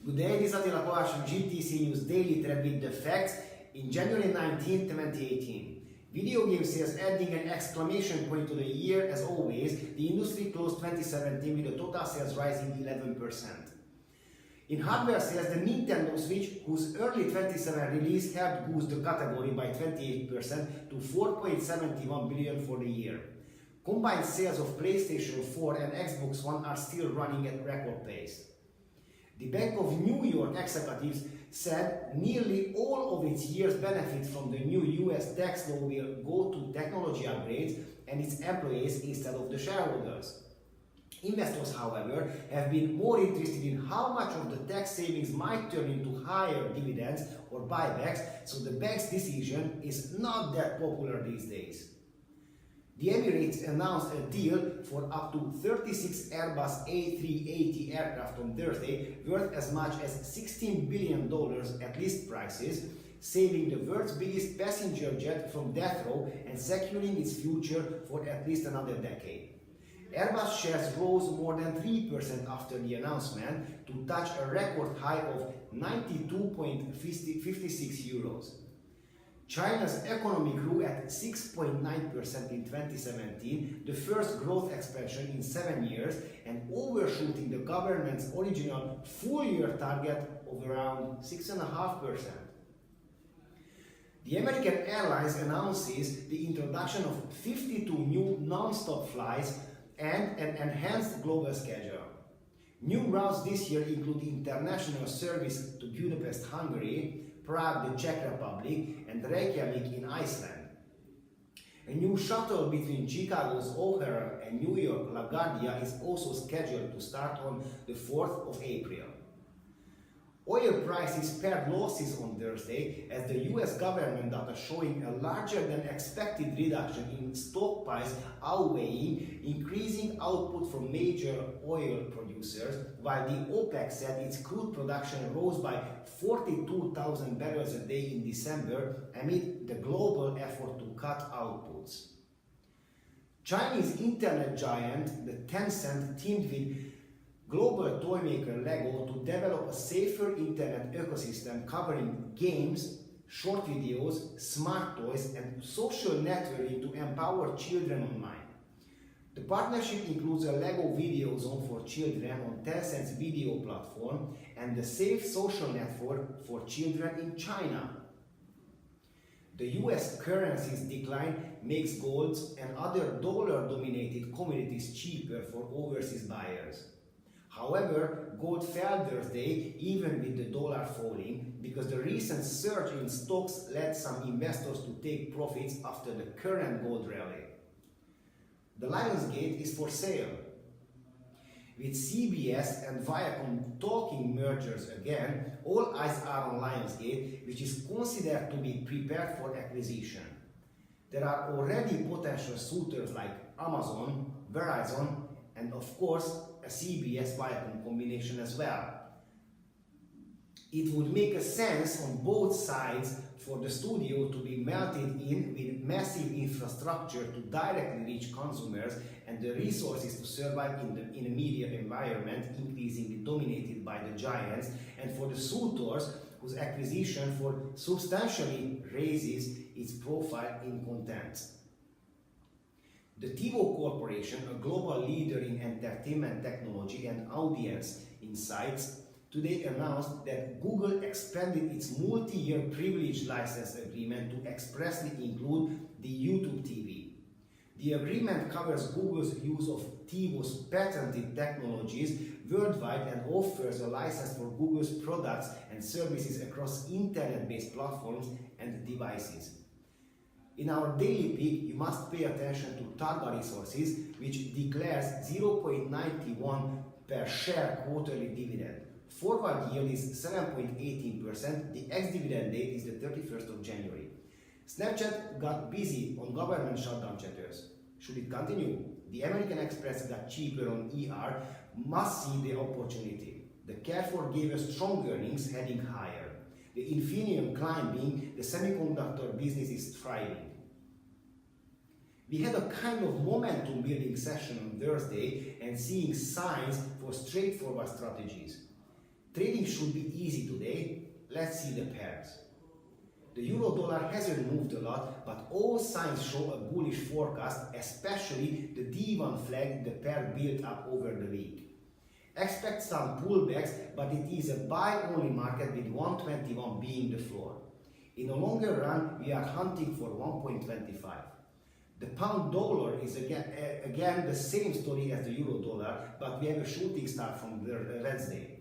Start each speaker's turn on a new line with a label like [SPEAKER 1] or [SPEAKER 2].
[SPEAKER 1] Good day, this is Attila, Kovács from GTC News Daily Thread with the facts in January 19, 2018. Video game sales adding an exclamation point to the year. As always, the industry closed 2017 with the total sales rising 11%. In hardware sales, the Nintendo Switch, whose early 2017 release helped boost the category by 28% to $4.71 billion for the year. Combined sales of PlayStation 4 and Xbox One are still running at record pace. The Bank of New York executives said nearly all of its year's benefits from the new US tax law will go to technology upgrades and its employees instead of the shareholders. Investors, however, have been more interested in how much of the tax savings might turn into higher dividends or buybacks, so the bank's decision is not that popular these days. The Emirates announced a deal for up to 36 Airbus A380 aircraft on Thursday, worth as much as $16 billion at list prices, saving the world's biggest passenger jet from death row and securing its future for at least another decade. Airbus shares rose more than 3% after the announcement to touch a record high of 92.56 euros. China's economy grew at 6.9% in 2017, the first growth expansion in 7 years, and overshooting the government's original full-year target of around 6.5%. The American Airlines announces the introduction of 52 new non-stop flights and an enhanced global schedule. New routes this year include international service to Budapest, Hungary, Prague, the Czech Republic, and Reykjavik in Iceland. A new shuttle between Chicago's O'Hare and New York LaGuardia is also scheduled to start on the 4th of April. Oil prices pared losses on Thursday as the US government data showing a larger than expected reduction in stockpiles outweighing increasing output from major oil producers, while the OPEC said its crude production rose by 42,000 barrels a day in December amid the global effort to cut outputs. Chinese internet giant, the Tencent, teamed with global toymaker Lego to develop a safer internet ecosystem covering games, short videos, smart toys, and social networking to empower children online. The partnership includes a Lego video zone for children on Tencent's video platform and the Safe Social Network for children in China. The US currency's decline makes gold and other dollar-dominated commodities cheaper for overseas buyers. However, gold fell Thursday even with the dollar falling because the recent surge in stocks led some investors to take profits after the current gold rally. The Lionsgate is for sale. With CBS and Viacom talking mergers again, all eyes are on Lionsgate, which is considered to be prepared for acquisition. There are already potential suitors like Amazon, Verizon, and of course a CBS Viacom combination as well. It would make a sense on both sides for the studio to be melted in with massive infrastructure to directly reach consumers and the resources to survive in a media environment increasingly dominated by the giants, and for the suitors whose acquisition for substantially raises its profile in content. The TiVo Corporation, a global leader in entertainment technology and audience insights, today announced that Google expanded its multi-year privilege license agreement to expressly include the YouTube TV. The agreement covers Google's use of TiVo's patented technologies worldwide and offers a license for Google's products and services across internet-based platforms and devices. In our daily peak, you must pay attention to Targa Resources, which declares 0.91 per share quarterly dividend. Forward yield is 7.18%. The ex-dividend date is the 31st of January. Snapchat got busy on government shutdown chatters. Should it continue? The American Express got cheaper on ER, must see the opportunity. The Carrefour gave us strong earnings heading higher. The Infineon climbing, the semiconductor business is thriving. We had a kind of momentum building session on Thursday and seeing signs for straightforward strategies. Trading should be easy today. Let's see the pairs. The euro dollar hasn't moved a lot, but all signs show a bullish forecast, especially the D1 flag the pair built up over the week. Expect some pullbacks, but it is a buy-only market with 121 being the floor. In the longer run, we are hunting for 1.25. The pound dollar is again the same story as the euro dollar, but we have a shooting star from Wednesday.